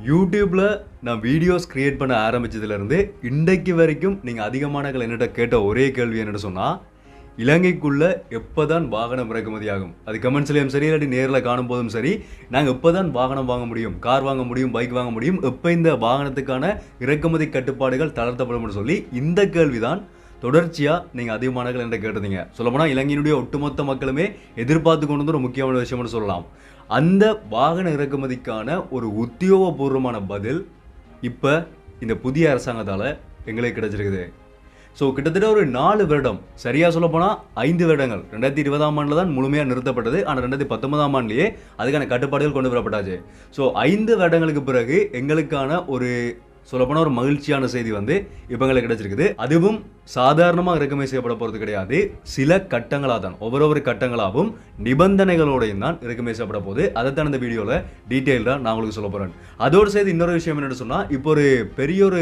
யூடியூப்ல நான் videos create பண்ண ஆரம்பிச்சதுலேருந்து இன்றைக்கு வரைக்கும் நீங்கள் அதிகமானங்கள் என்னிட்ட கேட்ட ஒரே கேள்வி என்னென்னு சொன்னால், இலங்கைக்குள்ள எப்போ தான் வாகனம் இறக்குமதி ஆகும்? அது கமெண்ட்ஸ்லேயும் சரி, இல்லாட்டி நேரில் காணும் போதும் சரி, நாங்கள் எப்போ தான் வாகனம் வாங்க முடியும், கார் வாங்க முடியும், பைக் வாங்க முடியும், எப்போ இந்த வாகனத்துக்கான இறக்குமதி கட்டுப்பாடுகள் தளர்த்தப்படும் சொல்லி இந்த கேள்வி தான் தொடர்ச்சியாக நீங்கள் அதிகமானங்கள் என்ற கேட்டிருந்தீங்க. சொல்லப்போனால் இலங்கையினுடைய ஒட்டுமொத்த மக்களுமே எதிர்பார்த்து கொண்டு வந்து ஒரு முக்கியமான விஷயம்னு சொல்லலாம். அந்த வாகன இறக்குமதிக்கான ஒரு உத்தியோகபூர்வமான பதில் இப்போ இந்த புதிய அரசாங்கத்தால் எங்களுக்கு கிடைச்சிருக்குது. ஸோ கிட்டத்தட்ட ஒரு 4 வருடம், சரியாக சொல்ல போனால் 5 வருடங்கள், 2020ஆம் ஆண்டில் தான் முழுமையாக நிறுத்தப்பட்டது. ஆனால் 2019ஆம் ஆண்டிலேயே அதுக்கான கட்டுப்பாடுகள் கொண்டு வரப்பட்டாச்சு. ஸோ 5 வருடங்களுக்கு பிறகு எங்களுக்கான ஒரு சொல்லப்போனால் ஒரு மகிழ்ச்சியான செய்தி வந்து இப்போ எங்களுக்கு கிடைச்சிருக்குது. அதுவும் சாதாரணமாக இறக்குமதி செய்யப்பட போகிறது கிடையாது. சில கட்டங்களாக தான், ஒவ்வொரு கட்டங்களாகவும் நிபந்தனைகளோடையும் தான் இறக்குமதி செய்யப்பட போகுது. அதைத்தான் இந்த வீடியோவில் டீட்டெயில்டாக நான் உங்களுக்கு சொல்ல போகிறேன். அதோடு சேர்த்து இன்னொரு விஷயம் என்னென்னு சொன்னால், இப்போ ஒரு பெரிய ஒரு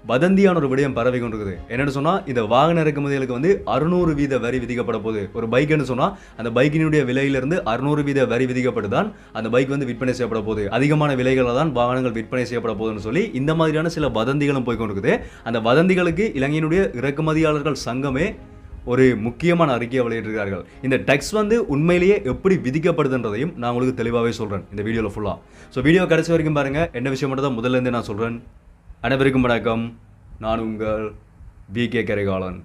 வதந்தியான ஒரு விடயம் பரவி கொண்டிருக்குது. என்னென்னு சொன்னால், இந்த வாகன இறக்குமதிகளுக்கு வந்து 600% வரி விதிக்கப்பட போகுது. ஒரு பைக்குன்னு சொன்னால் அந்த பைக்கினுடைய விலையிலிருந்து 600% வரி விதிக்கப்பட்டு தான் அந்த பைக் வந்து விற்பனை செய்யப்பட போகுது. அதிகமான விலைகளில் தான் வாகனங்கள் விற்பனை செய்யப்பட போகுதுன்னு சொல்லி இந்த மாதிரியான சில வதந்திகளும் போய் கொண்டிருக்குது. அந்த வதந்திகளுக்கு இலங்கையினுடைய இறக்குமதியாளர்கள் சங்கமே ஒரு முக்கியமான அறிக்கையை வெளியிட்டிருக்கிறார்கள். இந்த டேக்ஸ் வந்து உண்மையிலேயே எப்படி விதிக்கப்படுதுன்றதையும் நான் உங்களுக்கு தெளிவாகவே சொல்கிறேன் இந்த வீடியோவில் ஃபுல்லாக. ஸோ வீடியோ கடைசி வரைக்கும் பாருங்கள். என்ன விஷயம் மட்டும் தான் முதல்ல இருந்தே நான் சொல்கிறேன். அனைவருக்கும் வணக்கம். நான் உங்கள் BK கரிகாலன்.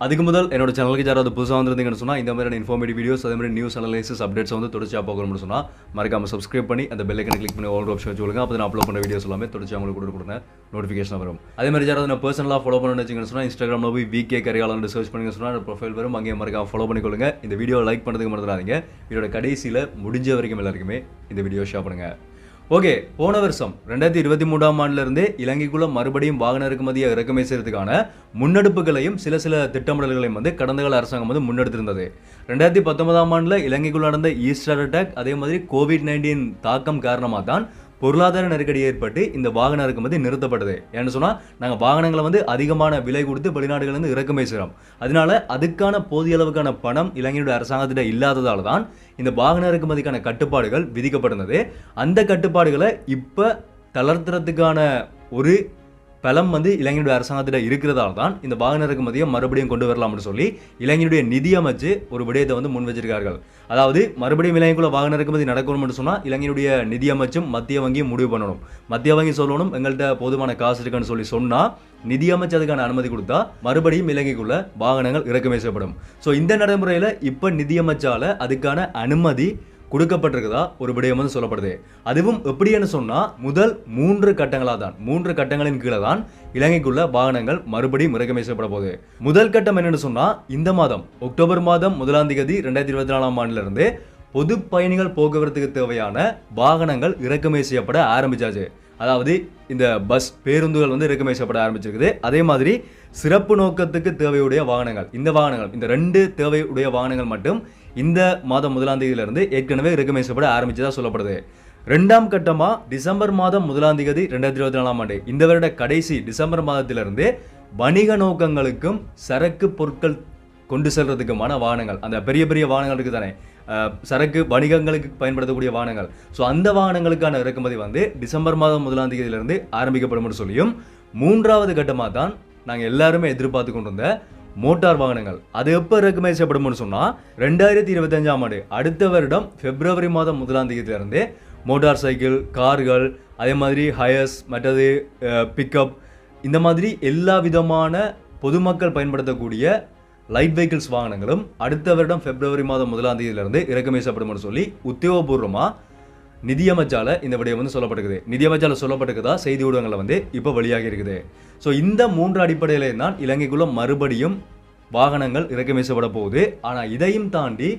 அதுக்கு முதல் என்னோட சேனலுக்கு யாராவது புதுசாக வந்துருந்தீங்கன்னு சொன்னால், இந்த மாதிரியான இன்ஃபார்மேட்டிவ் வீடியோஸ், அதே மாதிரி நியூஸ் அனலைசிஸ் அப்டேட்ஸ் வந்து தொடர்ச்சியாக பார்க்கணும்னு சொன்னால் மறக்காமல் சப்ஸ்கிரைப் பண்ணி அந்த பெல் ஐக்கனை கிளிக் பண்ணி ஆல் ஆப்ஷன் வச்சுக்கோங்க. அப்போ நான் அப்லோட் பண்ண வீடியோஸ் எல்லாமே தொடர்ச்சியாக உங்களுக்கு கொடுக்குறேன், நோட்டிஃபிகேஷன் வரும். அதே மாதிரி யாராவது நான் பர்சனலாக ஃபாலோ பண்ணணும்னு வச்சிங்கன்னு சொன்னால், இன்ஸ்டாகிராமில் போய் BK கரிகாலன் சர்ச் பண்ணி சொன்னால் ப்ரொஃபைல் வரும். அங்கேயே மறக்காம ஃபாலோ பண்ணிக்கொள்ளுங்க. இந்த வீடியோ லைக் பண்ணுறதுக்கு மறந்துடாதீங்க. இதோட கடைசியில் முடிஞ்ச வரைக்கும் எல்லாருக்குமே இந்த வீடியோ ஷேர் பண்ணுங்கள். ஓகே, போன வருஷம் 2023ஆம் ஆண்டிலிருந்து இலங்கைக்குள்ள மறுபடியும் வாகன இறக்குமதியை இறக்குமதி செய்யறதுக்கான முன்னெடுப்புகளையும் சில திட்டமிடல்களையும் வந்து கடந்த கால அரசாங்கம் வந்து முன்னெடுத்திருந்தது. 2019ஆம் ஆண்டில் இலங்கைக்குள்ள நடந்த ஈஸ்டர் அட்டாக், அதே மாதிரி COVID-19 தாக்கம் காரணமாக தான் பொருளாதார நெருக்கடி ஏற்பட்டு இந்த வாகன இறக்குமதி நிறுத்தப்பட்டது. ஏன்னு சொன்னால், நாங்கள் வாகனங்களை வந்து அதிகமான விலை கொடுத்து வெளிநாடுகளிலிருந்து இறக்குமதி செய்கிறோம். அதனால அதுக்கான போதிய அளவுக்கான பணம் இலங்கையுடைய அரசாங்கத்திட்ட இல்லாததால் தான் இந்த வாகன இறக்குமதிக்கான கட்டுப்பாடுகள் விதிக்கப்பட்டிருந்தது. அந்த கட்டுப்பாடுகளை இப்போ தளர்த்துறதுக்கான ஒரு பலம் வந்து இலங்கையுடைய அரசாங்கத்திட்ட இருக்கிறதால தான் இந்த வாகன இறக்குமதியை மறுபடியும் கொண்டு வரலாம்னு சொல்லி இலங்கையுடைய நிதியமைச்சு ஒரு விடயத்தை வந்து முன் வச்சிருக்கார்கள். அதாவது மறுபடியும் இலங்கைக்குள்ள வாகன இறக்குமதி நடக்கணும்னு சொன்னால் இலங்கையுடைய நிதியமைச்சும் மத்திய வங்கியும் முடிவு பண்ணணும். மத்திய வங்கி சொல்லணும் எங்கள்கிட்ட போதுமான காசு இருக்குன்னு சொல்லி சொன்னால் நிதியமைச்சு அதுக்கான அனுமதி கொடுத்தா மறுபடியும் இலங்கைக்குள்ள வாகனங்கள் இறக்குமதி செய்யப்படும். ஸோ இந்த நடைமுறையில் இப்போ நிதியமைச்சால அதுக்கான அனுமதி கொடுக்கப்பட்டிருக்குதா ஒரு விடயம் வந்து சொல்லப்படுது. அதுவும் எப்படின்னு சொன்னால், முதல் 3 கட்டங்களாக தான், 3 கட்டங்களின் கீழே தான் இலங்கைக்குள்ள வாகனங்கள் மறுபடியும் இறக்குமதி செய்யப்பட போகுது. முதல் கட்டம் என்னன்னு சொன்னால், இந்த மாதம் அக்டோபர் மாதம் 1ஆம் தேதி 2024ஆம் ஆண்டிலிருந்து பொது பயணிகள் போக்குவரத்துக்கு தேவையான வாகனங்கள் இறக்குமதி செய்யப்பட ஆரம்பிச்சாச்சு. அதாவது இந்த பஸ், பேருந்துகள் வந்து இறக்குமதி செய்யப்பட ஆரம்பிச்சிருக்குது. அதே மாதிரி சிறப்பு நோக்கத்துக்கு தேவையுடைய வாகனங்கள், இந்த 2 தேவையுடைய வாகனங்கள் மட்டும் இந்த மாதம் 1ஆம் தேதியிலிருந்து ஏற்கனவே இறக்குமதி செய்யப்பட ஆரம்பிச்சதா சொல்லப்படுது. 2ஆம் கட்டமாக டிசம்பர் மாதம் 1ஆம் தேதி 2024ஆம் ஆண்டு, இந்த வருட கடைசி டிசம்பர் மாதத்திலிருந்து வணிக நோக்கங்களுக்கும் சரக்கு பொருட்கள் கொண்டு செல்றதுக்குமான வாகனங்கள், அந்த பெரிய வாகனங்கள் இருக்குது தானே, சரக்கு வணிகங்களுக்கு பயன்படுத்தக்கூடிய வாகனங்கள். ஸோ அந்த வாகனங்களுக்கான இறக்குமதி வந்து டிசம்பர் மாதம் 1ஆம் தேதியிலிருந்து ஆரம்பிக்கப்படும் சொல்லியும், 3வது கட்டமாக தான் நாங்கள் எல்லாருமே எதிர்பார்த்து கொண்டிருந்த மோட்டார் வாகனங்கள், அது எப்போ இறக்குமதி செய்யப்படும்னு சொன்னால் 2025ஆம் ஆண்டு அடுத்த வருடம் பிப்ரவரி மாதம் 1ஆம் தேதியிலிருந்து மோட்டார் சைக்கிள், கார்கள், அதே மாதிரி ஹயர்ஸ், மற்றது பிக்கப், இந்த மாதிரி எல்லா விதமான பொதுமக்கள் பயன்படுத்தக்கூடிய லைட் வெஹிக்கிள்ஸ் வாகனங்களும் அடுத்த வருடம் பிப்ரவரி மாதம் 1ஆம் தேதியிலிருந்து இறக்குமதி செய்யப்படும் சொல்லி உத்தியோகபூர்வமாக நிதியமைச்சால இந்த விடயம் வந்து சொல்லப்பட்டிருக்குது. நிதியமைச்சால சொல்லப்பட்டிருக்குதா செய்தி ஊடகங்களில் வந்து இப்போ வெளியாகி இருக்குது. ஸோ இந்த 3 அடிப்படையிலே தான் இலங்கைக்குள்ள மறுபடியும் வாகனங்கள் இறக்குமதி செய்யப்பட போகுது. ஆனால் இதையும் தாண்டி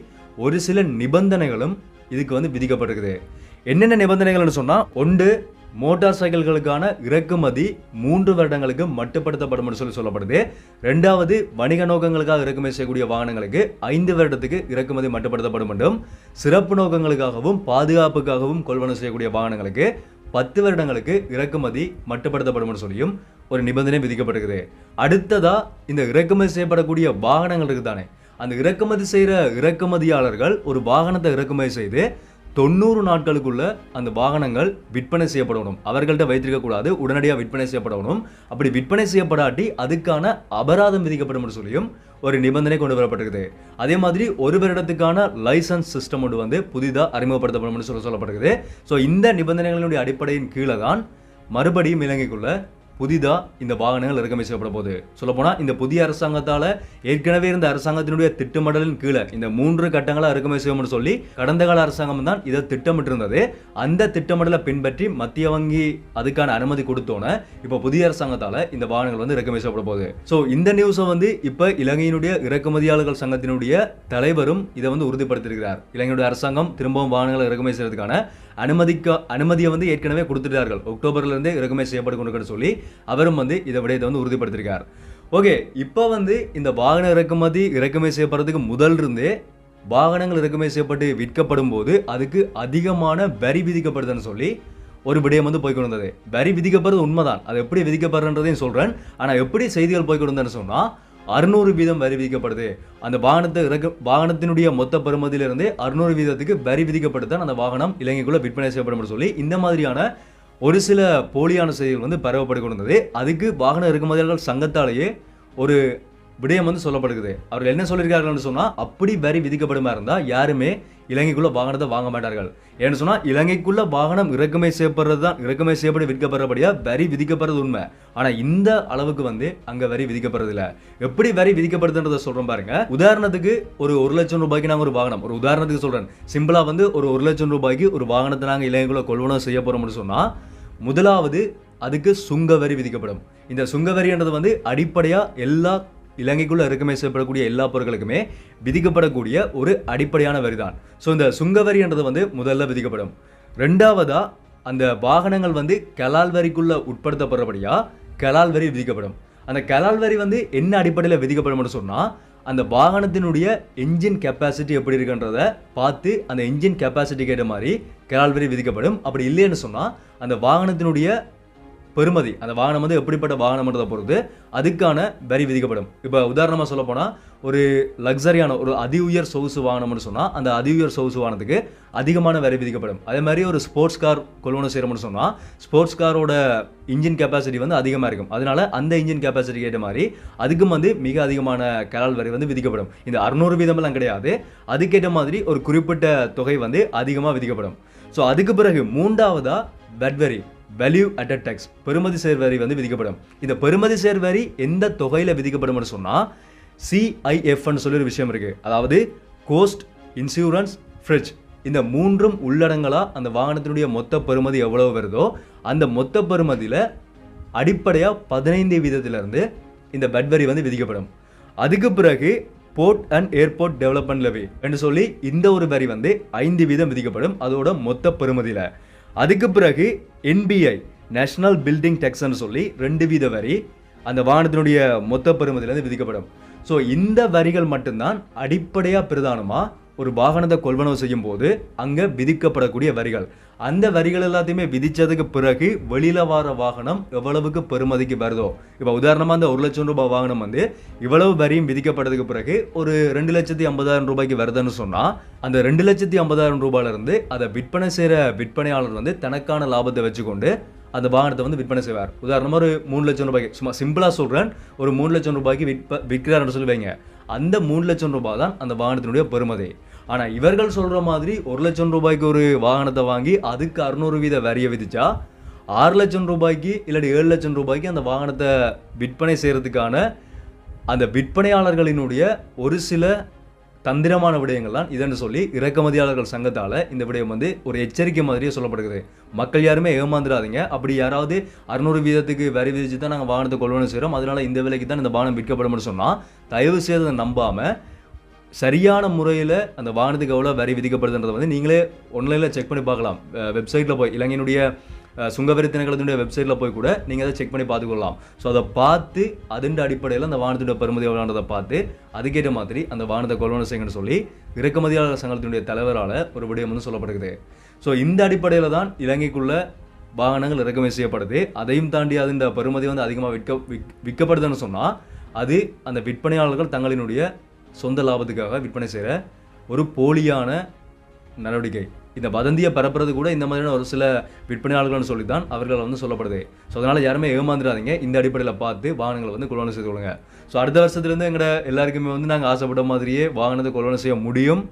ஒரு சில நிபந்தனைகளும் இதுக்கு வந்து விதிக்கப்பட்டிருக்குது. என்னென்ன நிபந்தனைகள்னு சொன்னால், 1, மோட்டார் சைக்கிள்களுக்கான இறக்குமதி 3 வருடங்களுக்கு மட்டுப்படுத்தப்படும் சொல்லப்படுது. 2வது, வணிக நோக்கங்களுக்காக இறக்குமதி செய்யக்கூடிய வாகனங்களுக்கு 5 வருடத்துக்கு இறக்குமதி மட்டுப்படுத்தப்படும் என்றும், சிறப்பு நோக்கங்களுக்காகவும் பாதுகாப்புக்காகவும் கொள்வனவு செய்யக்கூடிய வாகனங்களுக்கு 10 வருடங்களுக்கு இறக்குமதி மட்டுப்படுத்தப்படும் சொல்லியும் ஒரு நிபந்தனை விதிக்கப்பட்டிருக்குது. அடுத்ததா, இந்த இறக்குமதி செய்யப்படக்கூடிய வாகனங்கள் இருக்குதானே, அந்த இறக்குமதி செய்கிற இறக்குமதியாளர்கள் ஒரு வாகனத்தை இறக்குமதி செய்து 90 நாட்களுக்குள்ள அந்த வாகனங்கள் விற்பனை செய்யப்படணும். அவர்கள்ட்ட வைத்திருக்கக்கூடாது, உடனடியாக விற்பனை செய்யப்படணும். அப்படி விற்பனை செய்யப்படாட்டி அதுக்கான அபராதம் விதிக்கப்படும் சொல்லியும் ஒரு நிபந்தனை கொண்டு வரப்பட்டிருக்குது. அதே மாதிரி ஒரு வருடத்துக்கான லைசன்ஸ் சிஸ்டம் ஒன்று வந்து புதிதாக அறிமுகப்படுத்தப்படும் சொல்லப்படுகிறது. ஸோ இந்த நிபந்தனைகளுடைய அடிப்படையின் கீழே தான் மறுபடியும் இலங்கைக்குள்ள புதிதா இந்த வாகனங்கள் இறக்குமதி செய்யப்பட போகுது. சொல்லப்போனால் இந்த புதிய அரசாங்கத்தால் ஏற்கனவே இருந்த அரசாங்கத்தினுடைய திட்டமிடலின் கீழே இந்த 3 கட்டங்களாக இறக்குமதி செய்யணும்னு சொல்லி கடந்த கால அரசாங்கம் தான் இதை திட்டமிட்டிருந்தது. அந்த திட்டமிடலை பின்பற்றி மத்திய வங்கி அதுக்கான அனுமதி கொடுத்தோன்னே இப்போ புதிய அரசாங்கத்தால் இந்த வாகனங்கள் வந்து இறக்குமதி செய்யப்பட போகுது. ஸோ இந்த நியூஸை வந்து இப்போ இலங்கையினுடைய இறக்குமதியாளர்கள் சங்கத்தினுடைய தலைவரும் இதை வந்து உறுதிப்படுத்தியிருக்கிறார். இலங்கையுடைய அரசாங்கம் திரும்பவும் வாகனங்களை இறக்குமதி செய்யறதுக்கான அனுமதியை வந்து ஏற்கனவே கொடுத்துட்டார்கள். அக்டோபர்லேருந்தே இறக்குமதி செய்யப்பட்டு கொண்டு சொல்லி அவரும் வந்து இதை விடயத்தை வந்து உறுதிப்படுத்தியிருக்கார். ஓகே, இப்போ வந்து இந்த வாகன இறக்குமதி செய்யப்படுறதுக்கு முதல் இருந்தே வாகனங்கள் இறக்குமதி செய்யப்பட்டு விற்கப்படும் போது அதுக்கு அதிகமான வரி விதிக்கப்படுதுன்னு சொல்லி ஒரு விடயம் வந்து போய்கொண்டு வந்தது. வரி விதிக்கப்படுறது உண்மைதான், அது எப்படி விதிக்கப்படுறதையும் சொல்கிறேன். ஆனால் எப்படி செய்திகள் போய்கொண்டு வந்தேன்னு சொன்னால் 600% வரி விதிக்கப்படுது. அந்த வாகனத்தினுடைய மொத்த பெறுமதியிலிருந்து 600% வரி விதிக்கப்பட்டு தான் அந்த வாகனம் இலங்கைக்குள்ள விற்பனை செய்யப்படும் சொல்லி இந்த மாதிரியான ஒரு சில போலியான செய்திகள் வந்து பரவப்பட்டு கொண்டது. அதுக்கு வாகன இறக்குமதியாளர்கள் சங்கத்தாலேயே ஒரு விடயம் வந்து சொல்லப்படுகிறது. அவர்கள் என்ன சொல்லியிருக்கார்கள் சொன்னால், அப்படி வரி விதிக்கப்படுமா இருந்தால் யாருமே இலங்கைக்குள்ள வாகனத்தை வாங்க மாட்டார்கள். ஏன்னு சொன்னால் இலங்கைக்குள்ள வாகனம் இறக்குமதி செய்யப்பட்டு விற்கப்படுறபடியா வரி விதிக்கப்படுறது உண்மை. ஆனால் இந்த அளவுக்கு வந்து அங்கே வரி விதிக்கப்படுறதில்ல. எப்படி வரி விதிக்கப்படுதுன்றதை சொல்கிறோம் பாருங்க. உதாரணத்துக்கு ஒரு 1 லட்சம் ரூபாய்க்கு நாங்கள் ஒரு வாகனம், ஒரு உதாரணத்துக்கு சொல்கிறேன், சிம்பிளாக வந்து ஒரு 1 லட்சம் ரூபாய்க்கு ஒரு வாகனத்தை நாங்கள் இலங்கைக்குள்ள கொள்வனம் செய்ய போகிறோம்னு சொன்னால் முதலாவது அதுக்கு சுங்க வரி விதிக்கப்படும். இந்த சுங்க வரின்றது வந்து அடிப்படையாக எல்லா இலங்கைக்குள்ள இறக்குமதி செய்யப்படக்கூடிய எல்லா பொருட்களுக்குமே விதிக்கப்படக்கூடிய ஒரு அடிப்படையான வரி தான். ஸோ இந்த சுங்க வரின்றது வந்து முதல்ல விதிக்கப்படும். ரெண்டாவதா அந்த வாகனங்கள் வந்து கலால் வரிக்குள்ள உட்படுத்தப்படுறபடியா கலால் வரி விதிக்கப்படும். அந்த கலால் வரி வந்து என்ன அடிப்படையில் விதிக்கப்படும் சொன்னால், அந்த வாகனத்தினுடைய என்ஜின் கெப்பாசிட்டி எப்படி இருக்குன்றதை பார்த்து அந்த என்ஜின் கெப்பாசிட்டிக்கு ஏற்ற மாதிரி கலால் வரி விதிக்கப்படும். அப்படி இல்லைன்னு சொன்னால் அந்த வாகனத்தினுடைய பெறுமதி, அந்த வாகனம் வந்து எப்படிப்பட்ட வாகனம்ன்றதை பொறுத்து அதுக்கான வரி விதிக்கப்படும். இப்போ உதாரணமாக சொல்ல போனால் ஒரு லக்ஸரியான ஒரு அதி உயர் சொகுசு வாகனம்னு சொன்னால் அந்த அதி உயர் சொகுசு வாகனத்துக்கு அதிகமான வரி விதிக்கப்படும். அதே மாதிரி ஒரு ஸ்போர்ட்ஸ் கார் கொள்வனம் செய்யணும்னு சொன்னால் ஸ்போர்ட்ஸ் காரோட இன்ஜின் கெப்பாசிட்டி வந்து அதிகமாக இருக்கும். அதனால அந்த இன்ஜின் கெப்பாசிட்டிக்கு ஏற்ற மாதிரி அதுக்கும் வந்து மிக அதிகமான கலால் வரி வந்து விதிக்கப்படும். இந்த 600% கிடையாது, அதுக்கேற்ற மாதிரி ஒரு குறிப்பிட்ட தொகை வந்து அதிகமாக விதிக்கப்படும். ஸோ அதுக்கு பிறகு மூன்றாவதா வெட் வரி, வேல்யூ அட்டட் டேக்ஸ், பெறுமதி சேர் வரி வந்து விதிக்கப்படும். இந்த பெறுமதி சேர் வரி எந்த தொகையில் விதிக்கப்படும் சொன்னால் CIFன்னு சொல்லி ஒரு விஷயம் இருக்குது. அதாவது கோஸ்ட், இன்சூரன்ஸ், ஃப்ரிட்ஜ், இந்த 3ம் உள்ளடங்களா அந்த வாகனத்தினுடைய மொத்த பெறுமதி எவ்வளவு வருதோ அந்த மொத்த பெறுமதியில் அடிப்படையாக 15% இந்த வெட் வரி வந்து விதிக்கப்படும். அதுக்கு பிறகு port and airport development levy என்று சொல்லி இந்த ஒரு வரி வந்து 5% விதிக்கப்படும் அதோட மொத்த பெறுமதியில். அதுக்கு பிறகு NBI, நேஷனல் பில்டிங் டேக்ஸ்ன்னு சொல்லி 2% வரி அந்த வாகனத்தினுடைய மொத்த பெறுமதியிலிருந்து விதிக்கப்படும். ஸோ இந்த வரிகள் மட்டும்தான் அடிப்படையாக பிரதானமாக ஒரு வாகனத்தை கொள்வனவு செய்யும் போது அங்கே விதிக்கப்படக்கூடிய வரிகள். அந்த வரிகள் எல்லாத்தையுமே விதித்ததுக்கு பிறகு வெளியில் வர வாகனம் எவ்வளவுக்கு பெறுமதிக்கு வருதோ, இப்போ உதாரணமாக அந்த 1 லட்சம் ரூபாய் வாகனம் வந்து இவ்வளவு வரியும் விதிக்கப்பட்டதுக்கு பிறகு ஒரு 2,50,000 ரூபாய்க்கு வருதுன்னு சொன்னால் அந்த 2,50,000 ரூபாயிலிருந்து அதை விற்பனை செய்கிற விற்பனையாளர் வந்து தனக்கான லாபத்தை வச்சுக்கொண்டு அந்த வாகனத்தை வந்து விற்பனை செய்வார். உதாரணமாக ஒரு 3 லட்சம் ரூபாய்க்கு, சும்மா சிம்பிளாக சொல்கிறேன், ஒரு 3 லட்சம் ரூபாய்க்கு விற்கிறார்னு சொல்லி வைங்க. அந்த 3 லட்சம் ரூபாய் தான் அந்த வாகனத்தினுடைய பெறுமதி. ஆனால் இவர்கள் சொல்கிற மாதிரி 1 லட்சம் ரூபாய்க்கு ஒரு வாகனத்தை வாங்கி அதுக்கு 600% வரியை விதிச்சா 6 லட்சம் ரூபாய்க்கு இல்லாட்டி 7 லட்சம் ரூபாய்க்கு அந்த வாகனத்தை விற்பனை செய்கிறதுக்கான அந்த விற்பனையாளர்களினுடைய ஒரு சில தந்திரமான விடயங்கள் தான் இதன்னு சொல்லி இறக்குமதியாளர்கள் சங்கத்தால் இந்த விடயம் வந்து ஒரு எச்சரிக்கை மாதிரியே சொல்லப்படுகிறது. மக்கள் யாருமே ஏமாந்துடாதீங்க. அப்படி யாராவது 600% வரி விதிச்சு தான் நாங்கள் வாகனத்தை கொள்வனவு செய்கிறோம், அதனால இந்த விலைக்கு தான் இந்த வாகனம் விற்கப்படும்னு சொன்னால் தயவு செய்து அதை நம்பாமல் சரியான முறையில் அந்த வாகனத்துக்கு எவ்வளோ வரி விதிக்கப்படுதுன்றதை வந்து நீங்களே ஆன்லைனில் செக் பண்ணி பார்க்கலாம். வெப்சைட்டில் போய் இலங்கையினுடைய சுங்கவரி திணைக்களத்தினுடைய வெப்சைட்டில் போய் கூட நீங்கள் அதை செக் பண்ணி பார்த்துக்கொள்ளலாம். ஸோ அதை பார்த்து அதன் அடிப்படையில் அந்த வாகனத்துடைய பெறுமதி எவ்வளோன்றதை பார்த்து அதுக்கேற்ற மாதிரி அந்த வாகனத்தை கொள்வனவு செய்யணும்னு சொல்லி இறக்குமதியாளர் சங்கத்தினுடைய தலைவரால் ஒரு விடயம் வந்து சொல்லப்படுகிறது. ஸோ இந்த அடிப்படையில் தான் இலங்கைக்குள்ள வாகனங்கள் இறக்குமதி செய்யப்படுது. அதையும் தாண்டி அது இந்த பெறுமதி வந்து அதிகமாக விற்கப்படுதுன்னு சொன்னால் அது அந்த விற்பனையாளர்கள் தங்களினுடைய சொந்த லாபத்துக்காக விற்பனை செய்கிற ஒரு போலியான நடவடிக்கை. இந்த வதந்தியை பரப்புறது கூட இந்த மாதிரியான ஒரு சில விற்பனையாளர்கள்னு சொல்லி தான் அவர்கள் வந்து சொல்லப்படுது. ஸோ அதனால் யாருமே ஏமாந்துடாதீங்க. இந்த அடிப்படையில் பார்த்து வாகனங்களை வந்து கொள்வனை செய்து கொள்ளுங்க. ஸோ அடுத்த வருஷத்துலேருந்து எங்களோட எல்லாருக்குமே வந்து நாங்கள் ஆசைப்பட்ட மாதிரியே வாகனத்தை கொள்வனை செய்ய முடியும்.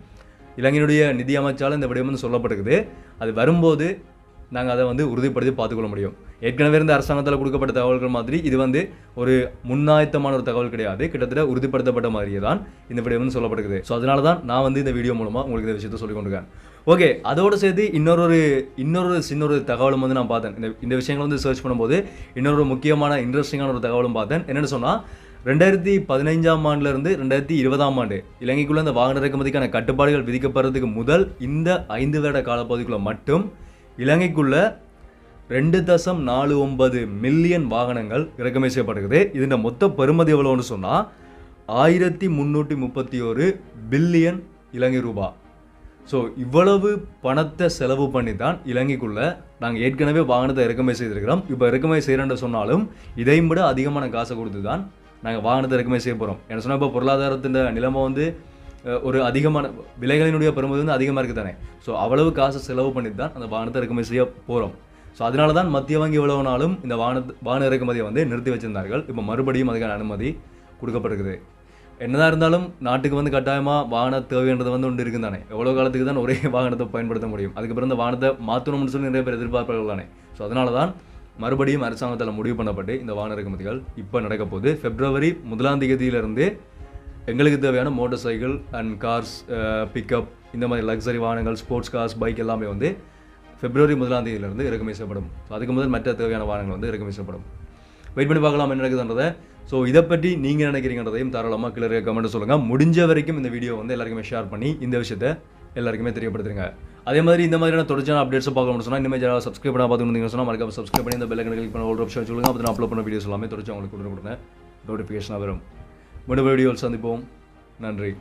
இலங்கையினுடைய நிதி அமைச்சால் இந்த விடயம் வந்து சொல்லப்பட்டிருக்குது. அது வரும்போது நாங்கள் அதை வந்து உறுதிப்படுத்தி பார்த்துக்கொள்ள முடியும். ஏற்கனவே இருந்த அரசாங்கத்தால் கொடுக்கப்பட்ட தகவல்கள் மாதிரி இது வந்து ஒரு முன்னாயத்தமான ஒரு தகவல் கிடையாது. கிட்டத்தட்ட உறுதிப்படுத்தப்பட்ட மாதிரியே தான் இந்த விடயம் வந்து சொல்லப்பட்டிருக்குது. ஸோ அதனால தான் நான் வந்து இந்த வீடியோ மூலமாக உங்களுக்கு இந்த விஷயத்தை சொல்லிக் கொண்டிருக்கேன். ஓகே, அதோடு சேர்த்து இன்னொரு சின்ன ஒரு தகவலும் வந்து நான் பார்த்தேன். இந்த விஷயங்களை வந்து சர்ச் பண்ணும்போது இன்னொரு முக்கியமான இன்ட்ரெஸ்டிங்கான ஒரு தகவலும் பார்த்தேன். என்னென்னு சொன்னால் 2015ஆம் ஆண்டிலிருந்து 2020ஆம் ஆண்டு இலங்கைக்குள்ளே இந்த வாகன இறக்குமதிக்கான கட்டுப்பாடுகள் விதிக்கப்படுறதுக்கு முதல் இந்த 5 வருட காலப்பகுதிக்குள்ளே மட்டும் இலங்கைக்குள்ள 2.49 மில்லியன் வாகனங்கள் இறக்குமதி செய்யப்படுகிறது. இதன் மொத்த பெறுமதி எவ்வளோன்னு சொன்னால் 1331 பில்லியன் இலங்கை ரூபா. ஸோ இவ்வளவு பணத்தை செலவு பண்ணி தான் இலங்கைக்குள்ளே நாங்கள் ஏற்கனவே வாகனத்தை இறக்குமதி செய்திருக்கிறோம். இப்போ இறக்குமதி செய்கிறேன்னு சொன்னாலும் இதையும் விட அதிகமான காசை கொடுத்து தான் நாங்கள் வாகனத்தை இறக்குமதி செய்ய போகிறோம். என்ன சொன்னால் இப்போ பொருளாதாரத்தின் நிலைமை வந்து ஒரு அதிகமான விலைகளினுடைய பெறுமதி வந்து அதிகமாக இருக்குது தானே. ஸோ அவ்வளவு காசு செலவு பண்ணி தான் அந்த வாகனத்தை இறக்குமதி செய்ய போகிறோம். ஸோ அதனால தான் மத்திய வங்கி எவ்வளவு நாளும் இந்த வாகன இறக்குமதியை வந்து நிறுத்தி வச்சிருந்தார்கள். இப்போ மறுபடியும் அதுக்கான அனுமதி கொடுக்கப்பட்டிருக்குது. என்னதான் இருந்தாலும் நாட்டுக்கு வந்து கட்டாயமாக வாகன தேவைன்றது வந்து ஒன்று இருக்குது தானே. எவ்வளோ காலத்துக்கு தான் ஒரே வாகனத்தை பயன்படுத்த முடியும். அதுக்கப்புறம் இந்த வாகனத்தை மாற்றணும்னு சொல்லி நிறைய பேர் எதிர்பார்ப்பார்கள் தானே. ஸோ அதனால தான் மறுபடியும் அரசாங்கத்தால் முடிவு பண்ணப்பட்டு இந்த வாகன இறக்குமதிகள் இப்போ நடக்க போகுது. February 1ஆம் தேதியிலிருந்து எங்களுக்கு தேவையான motorcycle and cars, pickup, இந்த மாதிரி லக்ஸரி வாகனங்கள், ஸ்போர்ட்ஸ் கார்ஸ், பைக் எல்லாமே வந்து February 1ஆம் தேதியிலிருந்து இறக்குமதி செய்யப்படும். ஸோ அதுக்கு முதல் மற்ற தேவையான வாகனங்கள் வந்து இறக்குமதி செய்யப்படும். வெயிட் பண்ணி பார்க்கலாம் என்ன நடக்குதுன்றதை. ஸோ இதை பற்றி நீங்கள் நினைக்கிறீங்கன்றதையும் தாராளமாக கீழே கமெண்ட் சொல்லுங்கள். முடிஞ்ச வரைக்கும் இந்த வீடியோ வந்து எல்லாருக்குமே ஷேர் பண்ணி இந்த விஷயத்தை எல்லாருக்குமே தெரியப்படுத்துங்க. அதே மாதிரி இந்த மாதிரியான தொடர்ச்சியான அப்டேட்ஸை பார்க்கணும்னு சொன்னால் இனிமேல் யாராவது சப்ஸ்கிரைப் பண்ண பார்த்துக்கணும் சொன்னால் மறக்காம சப்ஸ்கிரைப் பண்ணி இந்த பெல் ஐகானை கிளிக் பண்ண ஒரு ஆப்ஷன் சொல்லுங்கள். அப்போ நான் அப்லோட் பண்ண வீடியோஸ் எல்லாமே தொடர்ச்சி அவங்களுக்கு கொடுங்க. நோட்டிஃபிகேஷனாக வரும். மீண்டும் வீடியோவில் சந்திப்போம். நன்றி.